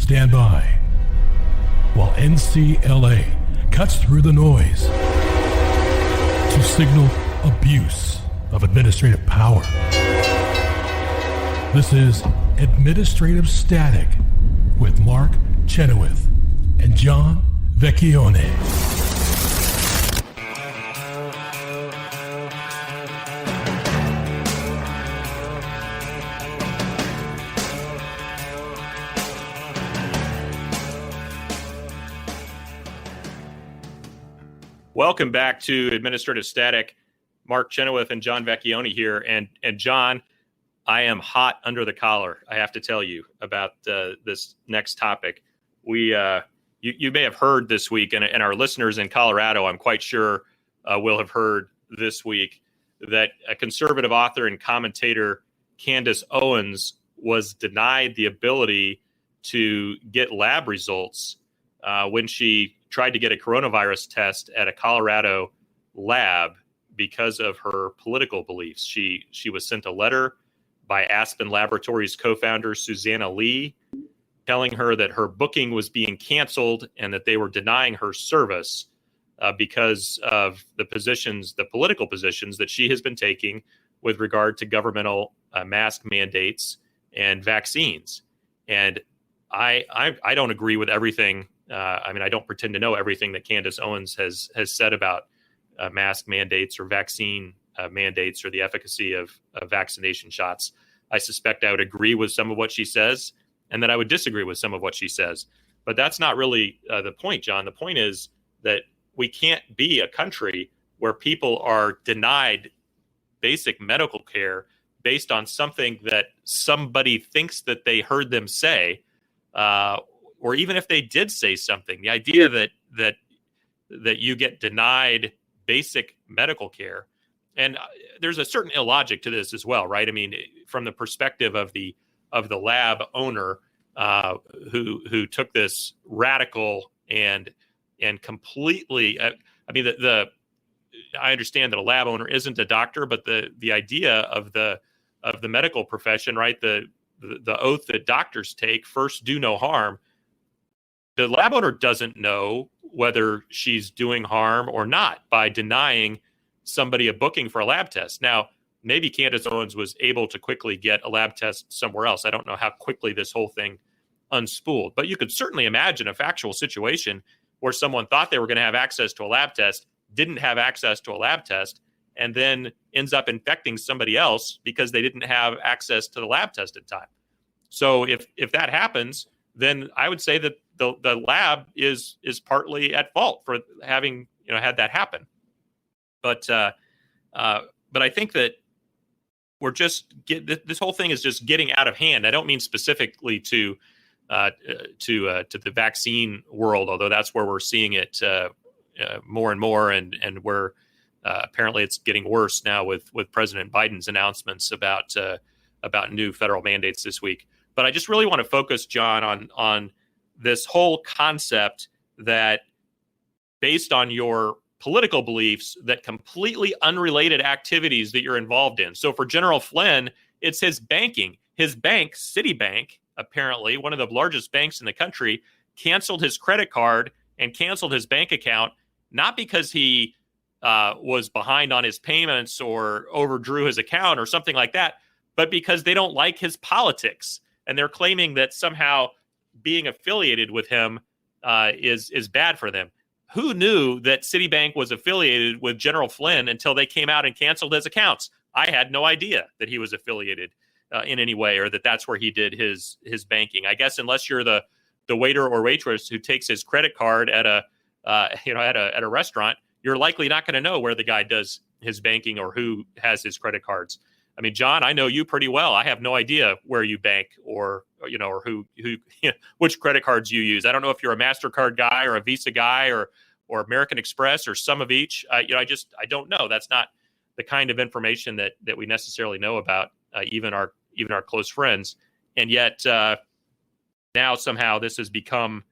stand by while NCLA cuts through the noise to signal abuse of administrative power. This is Administrative Static with Mark Chenoweth and John Vecchione. Welcome back to Administrative Static. Mark Chenoweth and John Vecchione here. And John, I am hot under the collar, I have to tell you, about this next topic. You may have heard this week, and our listeners in Colorado, I'm quite sure, will have heard this week, that a conservative author and commentator, Candace Owens, was denied the ability to get lab results when she tried to get a coronavirus test at a Colorado lab because of her political beliefs. She was sent a letter by Aspen Laboratories co-founder Susanna Lee telling her that her booking was being canceled and that they were denying her service because of the political positions that she has been taking with regard to governmental mask mandates and vaccines. And I don't agree with everything. I don't pretend to know everything that Candace Owens has said about mask mandates or vaccine mandates or the efficacy of vaccination shots. I suspect I would agree with some of what she says, and that I would disagree with some of what she says. But that's not really the point, John. The point is that we can't be a country where people are denied basic medical care based on something that somebody thinks that they heard them say, or even if they did say something. The idea that you get denied basic medical care, and there's a certain illogic to this as well, right? I mean, from the perspective of the lab owner who took this radical and completely. I understand that a lab owner isn't a doctor, but the idea of the medical profession, right? The oath that doctors take, first do no harm. The lab owner doesn't know whether she's doing harm or not by denying somebody a booking for a lab test. Now, maybe Candace Owens was able to quickly get a lab test somewhere else. I don't know how quickly this whole thing unspooled, but you could certainly imagine a factual situation where someone thought they were going to have access to a lab test, didn't have access to a lab test, and then ends up infecting somebody else because they didn't have access to the lab test in time. So if that happens, then I would say that the lab is partly at fault for having had that happen. But I think that we're this whole thing is just getting out of hand. I don't mean specifically to the vaccine world, although that's where we're seeing it more and more, and where apparently it's getting worse now with President Biden's announcements about new federal mandates this week. But I just really want to focus, John, on this whole concept that based on your political beliefs, that completely unrelated activities that you're involved in. So for General Flynn, it's his banking. His bank, Citibank, apparently one of the largest banks in the country, canceled his credit card and canceled his bank account, not because he was behind on his payments or overdrew his account or something like that, but because they don't like his politics. And they're claiming that somehow being affiliated with him is bad for them. Who knew that Citibank was affiliated with General Flynn until they came out and canceled his accounts? I had no idea that he was affiliated in any way, or that that's where he did his banking. I guess unless you're the waiter or waitress who takes his credit card at a restaurant, you're likely not going to know where the guy does his banking or who has his credit cards. I mean, John, I know you pretty well. I have no idea where you bank or who which credit cards you use. I don't know if you're a MasterCard guy or a Visa guy or American Express or some of each. I don't know. That's not the kind of information that we necessarily know about even our close friends. And yet now somehow this has become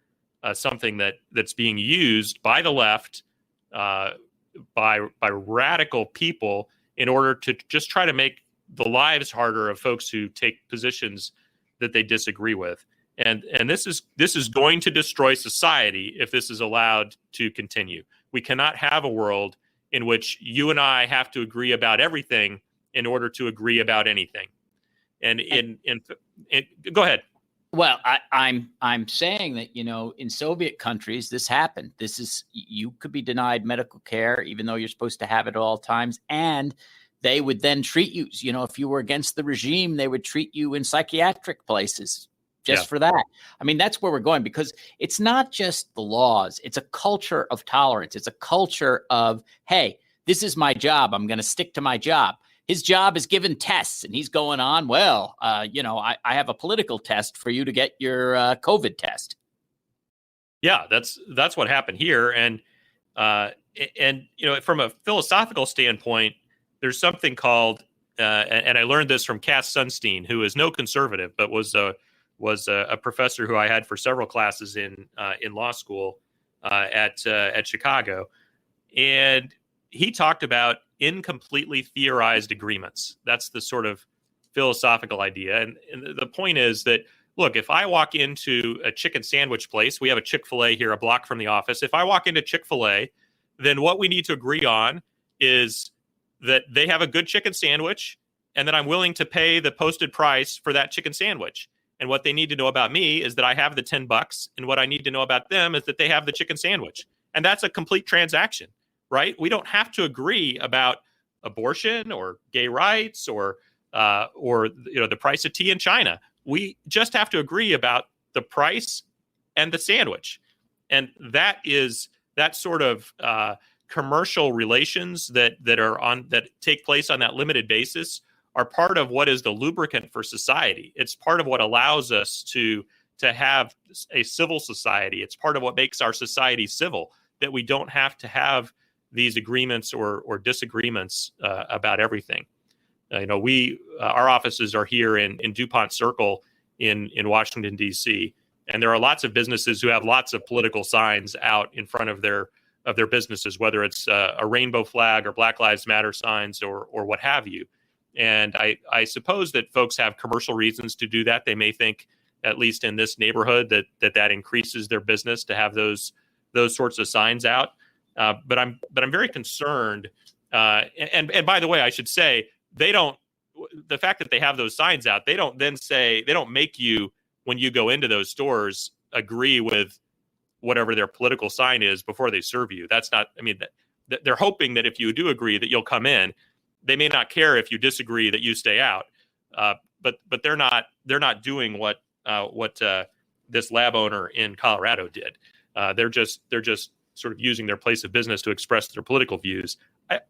something that's being used by the left, by radical people in order to just try to make the lives harder of folks who take positions that they disagree with. And this is going to destroy society if this is allowed to continue. We cannot have a world in which you and I have to agree about everything in order to agree about anything. And go ahead. Well, I'm saying that, in Soviet countries, this happened. You could be denied medical care, even though you're supposed to have it at all times. And they would then treat you, if you were against the regime, they would treat you in psychiatric places just for that. I mean, that's where we're going, because it's not just the laws. It's a culture of tolerance. It's a culture of, hey, this is my job. I'm going to stick to my job. His job is giving tests, and he's going on, I have a political test for you to get your COVID test. Yeah, that's what happened here. And from a philosophical standpoint, there's something called, and I learned this from Cass Sunstein, who is no conservative, but was a professor who I had for several classes in law school at Chicago, and he talked about incompletely theorized agreements. That's the sort of philosophical idea, and the point is that, look, if I walk into a chicken sandwich place, we have a Chick-fil-A here a block from the office. If I walk into Chick-fil-A, then what we need to agree on is that they have a good chicken sandwich, and that I'm willing to pay the posted price for that chicken sandwich. And what they need to know about me is that I have the $10, and what I need to know about them is that they have the chicken sandwich. And that's a complete transaction, right? We don't have to agree about abortion or gay rights or the price of tea in China. We just have to agree about the price and the sandwich. And that sort of commercial relations that take place on that limited basis are part of what is the lubricant for society. It's part of what allows us to have a civil society. It's part of what makes our society civil, that we don't have to have these agreements or disagreements about everything. Our offices are here in DuPont Circle in Washington, D.C., and there are lots of businesses who have lots of political signs out in front of their businesses, whether it's a rainbow flag or Black Lives Matter signs or what have you. And I suppose that folks have commercial reasons to do that. They may think, at least in this neighborhood, that increases their business to have those sorts of signs out. But I'm very concerned. And by the way, I should say, the fact that they have those signs out, they don't make you, when you go into those stores, agree with whatever their political sign is before they serve you. That's not, they're hoping that if you do agree that you'll come in. They may not care if you disagree that you stay out, but they're not doing what this lab owner in Colorado did. They're just sort of using their place of business to express their political views. I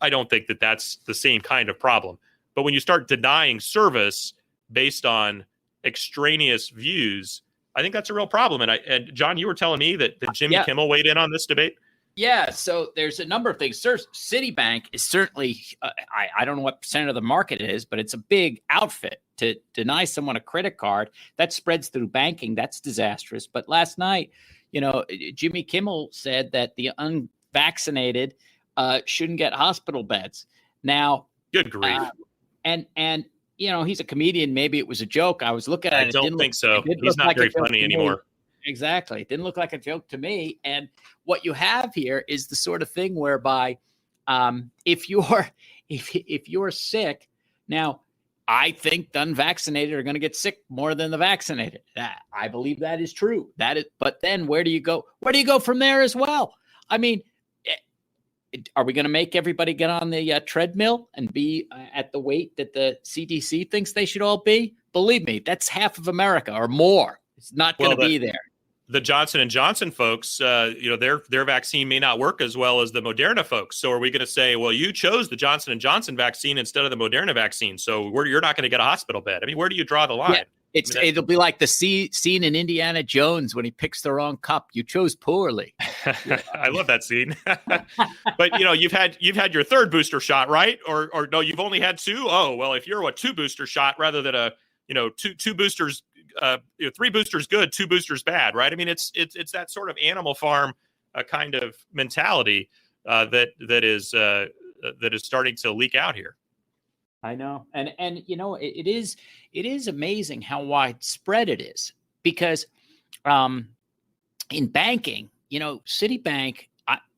don't think that that's the same kind of problem. But when you start denying service based on extraneous views, I think that's a real problem. And John, you were telling me that Jimmy Kimmel weighed in on this debate. Yeah, so there's a number of things. Citibank is certainly, I don't know what percent of the market it is, but it's a big outfit. To deny someone a credit card, that spreads through banking. That's disastrous. But last night, Jimmy Kimmel said that the unvaccinated shouldn't get hospital beds. Now, good grief. And he's a comedian. Maybe it was a joke. I was looking at it. I don't think so. He's not very funny anymore. Exactly. It didn't look like a joke to me. And what you have here is the sort of thing whereby if you're sick, now I think the unvaccinated are going to get sick more than the vaccinated. I believe that is true. But then where do you go? Where do you go from there as well? I mean, are we going to make everybody get on the treadmill and be at the weight that the CDC thinks they should all be? Believe me, that's half of America or more. It's not going to be there. The Johnson & Johnson folks, their vaccine may not work as well as the Moderna folks. So are we going to say, well, you chose the Johnson & Johnson vaccine instead of the Moderna vaccine, so you're not going to get a hospital bed? I mean, where do you draw the line? Yeah, it'll be like the scene in Indiana Jones when he picks the wrong cup. You chose poorly. I love that scene. But you've had your third booster shot, right? Or no, you've only had two. Oh, well, if you're a 2 booster shot rather than a two boosters. 3 boosters good, 2 boosters bad, right? I mean, it's that sort of Animal Farm kind of mentality that is starting to leak out here. I know, and it is amazing how widespread it is. because in banking, Citibank,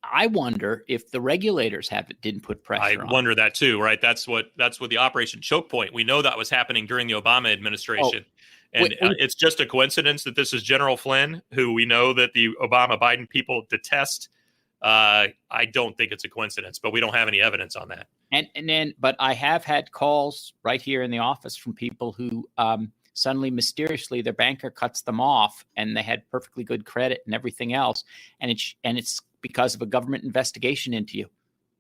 I wonder if the regulators didn't put pressure on. I wonder that too, right? That's what the Operation Choke Point. We know that was happening during the Obama administration. And it's just a coincidence that this is General Flynn, who we know that the Obama-Biden people detest. I don't think it's a coincidence, but we don't have any evidence on that. But I have had calls right here in the office from people who suddenly, mysteriously, their banker cuts them off, and they had perfectly good credit and everything else, and it's because of a government investigation into you.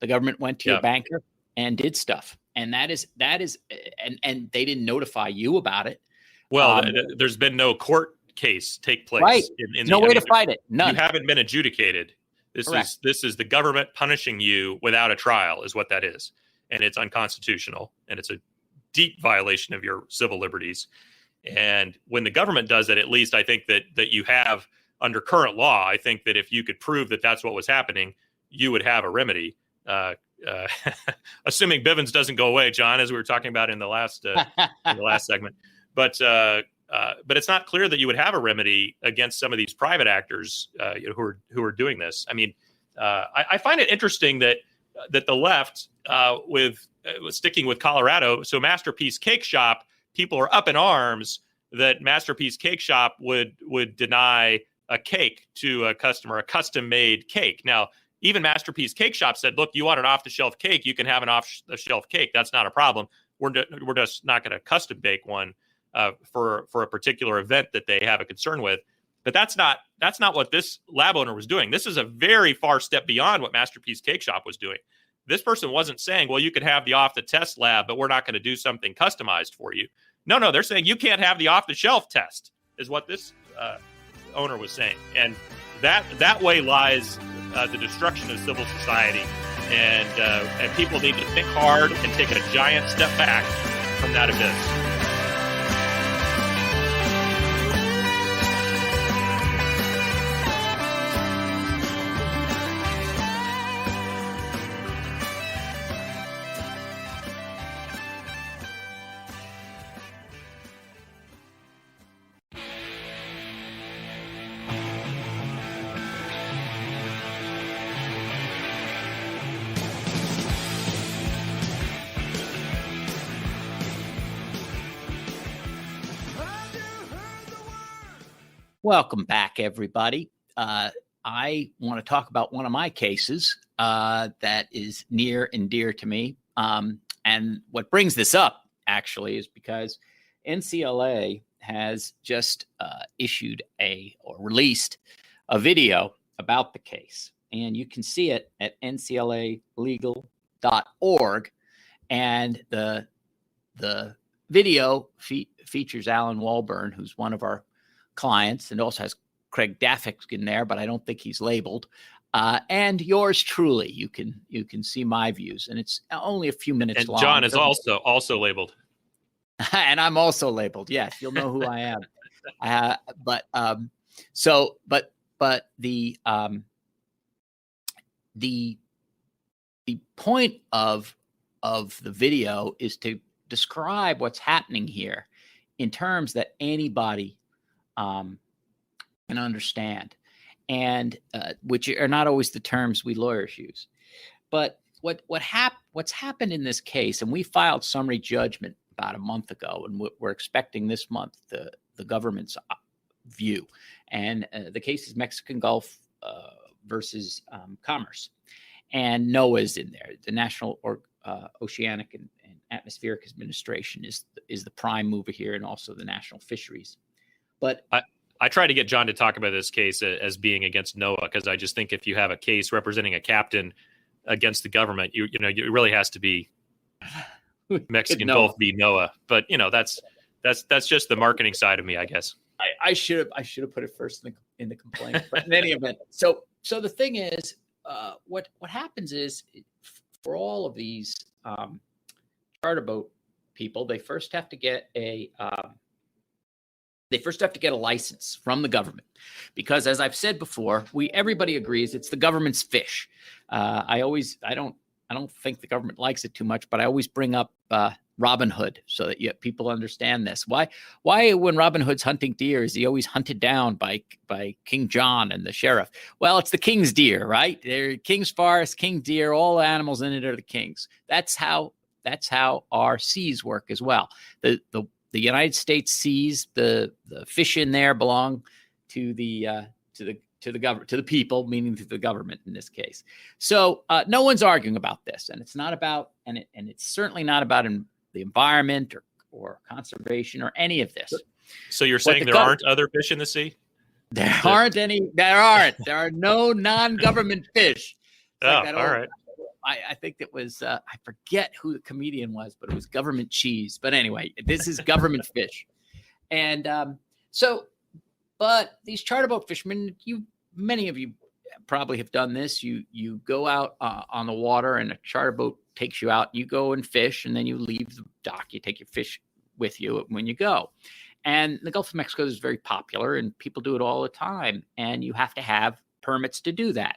The government went to your banker and did stuff, and that is, and they didn't notify you about it. Well, there's been no court case take place. Right. No way to fight it. None. You haven't been adjudicated. This is the government punishing you without a trial, is what that is, and it's unconstitutional, and it's a deep violation of your civil liberties. And when the government does it, at least I think that you have, under current law, I think that if you could prove that that's what was happening, you would have a remedy. Assuming Bivens doesn't go away, John, as we were talking about in the last segment. But it's not clear that you would have a remedy against some of these private actors who are doing this. I mean, I find it interesting that the left, with sticking with Colorado, so Masterpiece Cake Shop, people are up in arms that Masterpiece Cake Shop would deny a cake to a customer, a custom-made cake. Now, even Masterpiece Cake Shop said, look, you want an off-the-shelf cake, you can have an off-the-shelf cake. That's not a problem. We're just not going to custom bake one for a particular event that they have a concern with. But that's not what this lab owner was doing. This is a very far step beyond what Masterpiece Cake Shop was doing. This person wasn't saying, well, you could have the off-the-test lab, but we're not going to do something customized for you. No, they're saying you can't have the off-the-shelf test, is what this owner was saying. And that way lies the destruction of civil society. And people need to think hard and take a giant step back from that abyss. Welcome back, everybody. I want to talk about one of my cases that is near and dear to me. And what brings this up, actually, is because NCLA has just released a video about the case. And you can see it at nclalegal.org. And the video features Alan Walburn, who's one of our clients, and also has Craig Daffick in there, but I don't think he's labeled. And yours truly, you can see my views, and it's only a few minutes long. John is also labeled, and I'm also labeled. Yes, you'll know who I am. But the point of the video is to describe what's happening here in terms that anybody can understand, and which are not always the terms we lawyers use. But what's happened in this case, and we filed summary judgment about a month ago, and we're expecting this month the government's view. And the case is Mexican Gulf versus Commerce, and NOAA is in there. The National Oceanic and Atmospheric Administration is the prime mover here, and also the National Fisheries. But I try to get John to talk about this case as being against NOAA, because I just think if you have a case representing a captain against the government, it really has to be Mexican Gulf v. NOAA. But that's just the marketing side of me, I guess. I should have put it first in the complaint. But in any event, so the thing is, what happens is, for all of these charter boat people, they first have to get a license from the government, because, as I've said before, everybody agrees it's the government's fish. I don't think the government likes it too much, but I always bring up Robin Hood, so that people understand this. Why when Robin Hood's hunting deer is he always hunted down by King John and the sheriff? Well, it's the king's deer, right? They're king's forest, king deer, all the animals in it are the king's. That's how our seas work as well. The United States seas, the fish in there belong to the government, to the people, meaning to the government in this case. So no one's arguing about this, and it's not about, and it's certainly not about the environment or conservation or any of this. So you're saying there aren't other fish in the sea? There aren't any. There aren't. There are no non-government fish. All right. I think it was, I forget who the comedian was, but it was government cheese. But anyway, this is government fish. And but these charter boat fishermen, many of you probably have done this. You go out on the water and a charter boat takes you out. You go and fish, and then you leave the dock. You take your fish with you when you go. And the Gulf of Mexico is very popular, and people do it all the time. And you have to have permits to do that.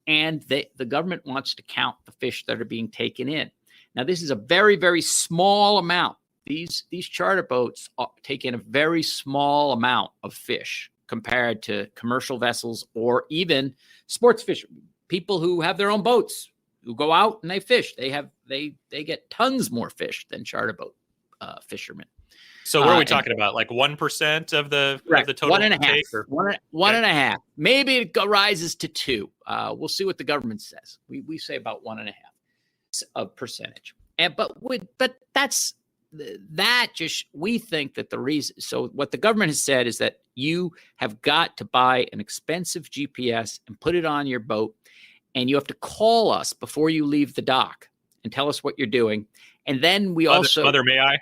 And the government wants to count the fish that are being taken in. Now, this is a very, very small amount. These charter boats take in a very small amount of fish compared to commercial vessels or even sports fishermen, people who have their own boats, who go out and they fish. They get tons more fish than charter boat fishermen. So what are we talking about? Like 1% of the total? 1.5. One and a half. Maybe it rises to 2. We'll see what the government says. We say about 1.5 of percentage. But that's that. Just we think that the reason. So what the government has said is that you have got to buy an expensive GPS and put it on your boat, and you have to call us before you leave the dock and tell us what you're doing. And then we Mother, may I?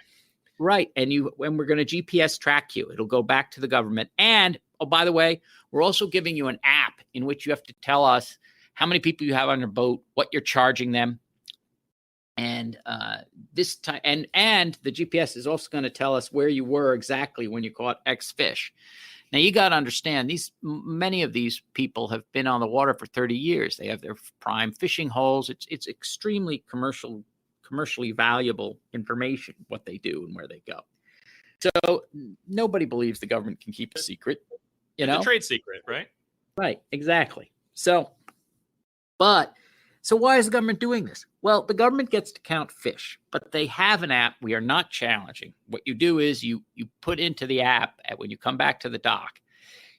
Right. And when we're going to GPS track you, it'll go back to the government. And, oh, by the way, we're also giving you an app in which you have to tell us how many people you have on your boat, what you're charging them. And this time, and the GPS is also going to tell us where you were exactly when you caught X fish. Now, you got to understand, many of these people have been on the water for 30 years. They have their prime fishing holes. It's extremely commercially valuable information, what they do and where they go. So nobody believes the government can keep a secret, It's a trade secret, right? Right, exactly. So why is the government doing this? Well, the government gets to count fish, but they have an app we are not challenging. What you do is you put into the app when you come back to the dock,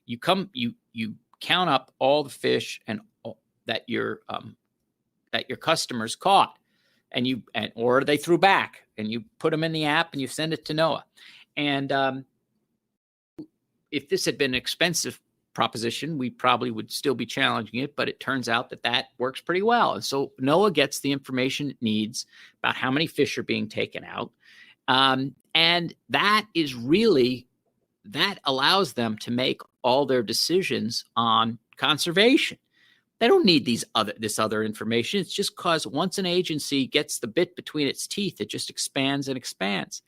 you count up all the fish and that your customers caught. Or they threw back, and you put them in the app and you send it to NOAA. And if this had been an expensive proposition, we probably would still be challenging it, but it turns out that works pretty well. And so NOAA gets the information it needs about how many fish are being taken out. And that allows them to make all their decisions on conservation. They don't need this other information. It's just because once an agency gets the bit between its teeth, it just expands and expands.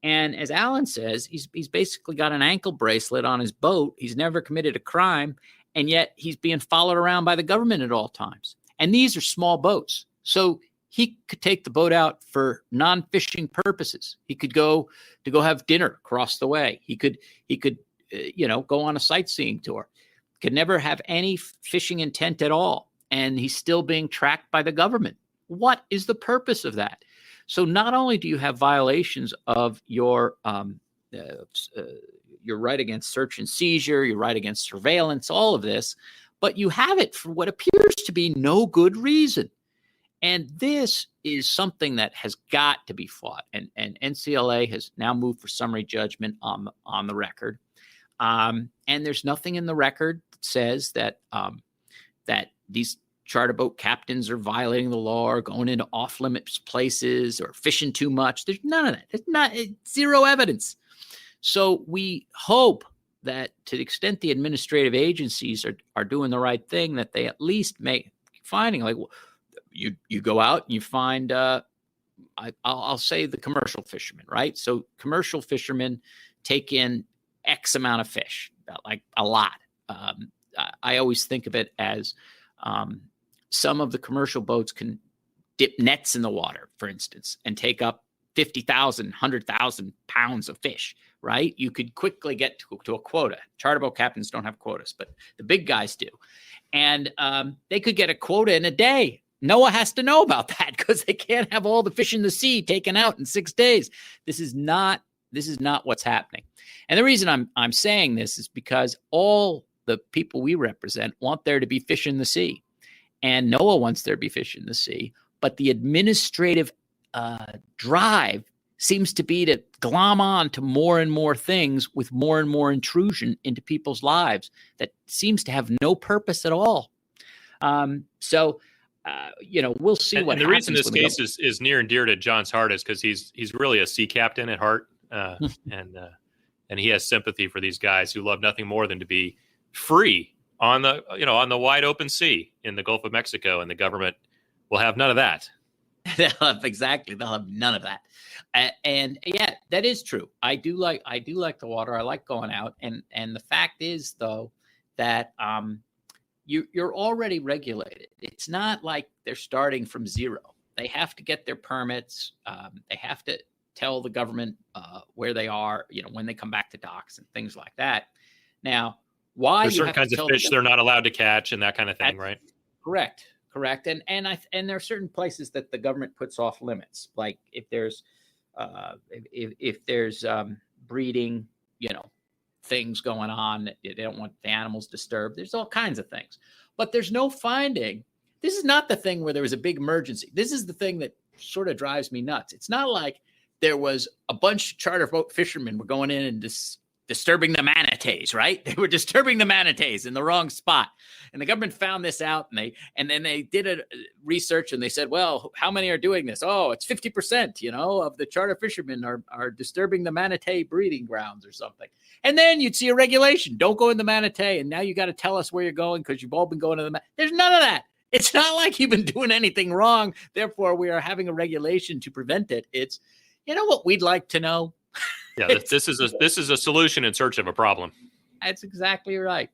And as Alan says, he's basically got an ankle bracelet on his boat. He's never committed a crime, and yet he's being followed around by the government at all times. And these are small boats. So he could take the boat out for non-fishing purposes. He could go have dinner across the way. He could go on a sightseeing tour. Could never have any fishing intent at all, and he's still being tracked by the government. What is the purpose of that? So not only do you have violations of your right against search and seizure, your right against surveillance, all of this, but you have it for what appears to be no good reason. And this is something that has got to be fought. And NCLA has now moved for summary judgment on the record. And there's nothing in the record that says that these charter boat captains are violating the law or going into off-limits places or fishing too much. There's none of that. It's zero evidence. So we hope that to the extent the administrative agencies are doing the right thing, that they at least make finding, like, you go out and you find, I'll say the commercial fishermen, right? So commercial fishermen take in X amount of fish, like a lot. I always think of it as some of the commercial boats can dip nets in the water, for instance, and take up 50,000, 100,000 pounds of fish, right? You could quickly get to a quota. Charter boat captains don't have quotas, but the big guys do. And they could get a quota in a day. NOAA has to know about that because they can't have all the fish in the sea taken out in 6 days. This is not what's happening. And the reason I'm saying this is because all the people we represent want there to be fish in the sea. And NOAA wants there to be fish in the sea. But the administrative drive seems to be to glom on to more and more things with more and more intrusion into people's lives that seems to have no purpose at all. We'll see what happens. The reason this case is near and dear to John's heart is because he's really a sea captain at heart, and he has sympathy for these guys who love nothing more than to be free on the wide open sea in the Gulf of Mexico, and the government will have none of that. They'll have none of that. And yeah, that is true. I do like the water. I like going out. And the fact is, though, that you're already regulated. It's not like they're starting from zero. They have to get their permits. They have to tell the government where they are, when they come back to docks and things like that. Now, why there's certain kinds of fish they're not allowed to catch and that kind of thing, right? Correct. And there are certain places that the government puts off limits, like if there's breeding, things going on, they don't want the animals disturbed. There's all kinds of things, but there's no finding. This is not the thing where there was a big emergency. This is the thing that sort of drives me nuts. It's not like there was a bunch of charter boat fishermen were going in and disturbing the manatees, right? They were disturbing the manatees in the wrong spot. And the government found this out, and then they did a research, and they said, well, how many are doing this? Oh, it's 50%, of the charter fishermen are disturbing the manatee breeding grounds or something. And then you'd see a regulation, don't go in the manatee, and now you got to tell us where you're going because you've all been going to the There's none of that. It's not like you've been doing anything wrong. Therefore, we are having a regulation to prevent it. It's, what we'd like to know? Yeah, this is a solution in search of a problem. That's exactly right.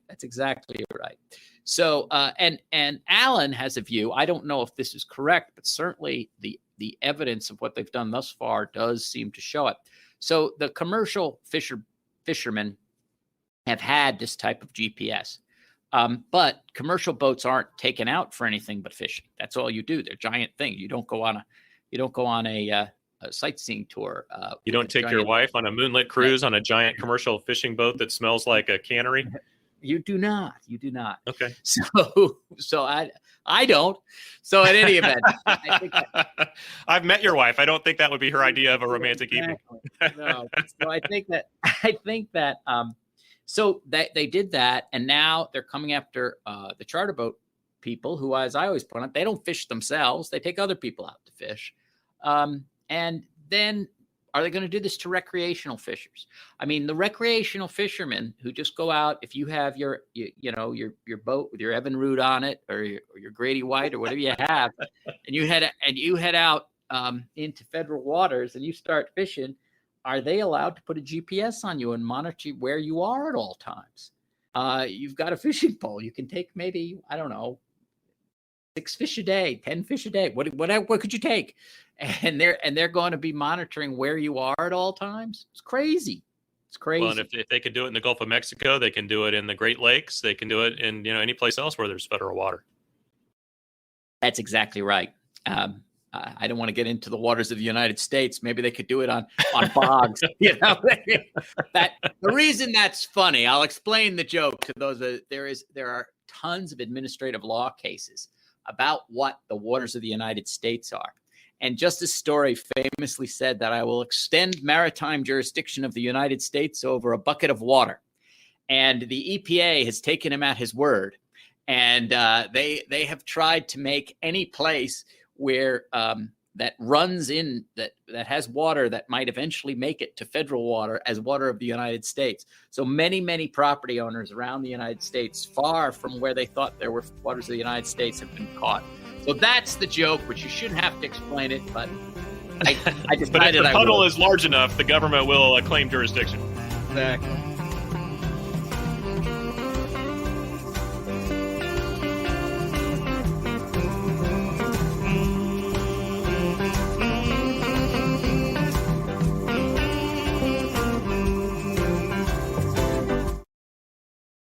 So, and Alan has a view. I don't know if this is correct, but certainly the evidence of what they've done thus far does seem to show it. So the commercial fishermen have had this type of GPS, but commercial boats aren't taken out for anything but fishing. That's all you do. They're giant things. You don't go on a sightseeing tour. You don't take your wife on a moonlit cruise on a giant commercial fishing boat that smells like a cannery? You do not. Okay. So I don't. So in any event, I think I've met your wife. I don't think that would be her idea of a romantic evening. No. So I think that so that they did that, and now they're coming after the charter boat people who, as I always point out, they don't fish themselves. They take other people out to fish. And then are they going to do this to recreational fishers? I mean, the recreational fishermen who just go out, if you have your boat with your Evinrude on it or your Grady White or whatever you have, and you head out into federal waters and you start fishing, are they allowed to put a GPS on you and monitor where you are at all times? You've got a fishing pole. You can take maybe, I don't know, 6 fish a day, 10 fish a day. What could you take? And they're going to be monitoring where you are at all times. It's crazy. Well, and if they can do it in the Gulf of Mexico, they can do it in the Great Lakes. They can do it in any place else where there's federal water. That's exactly right. I don't want to get into the waters of the United States. Maybe they could do it on bogs. That the reason that's funny. I'll explain the joke to those. There are tons of administrative law cases about what the waters of the United States are. And Justice Story famously said that I will extend maritime jurisdiction of the United States over a bucket of water. And the EPA has taken him at his word. And they have tried to make any place where that runs in, that has water that might eventually make it to federal water as water of the United States. So many property owners around the United States, far from where they thought there were waters of the United States, have been caught. So that's the joke, which you shouldn't have to explain it, but I decided. But if the puddle is large enough, the government will claim jurisdiction. Exactly.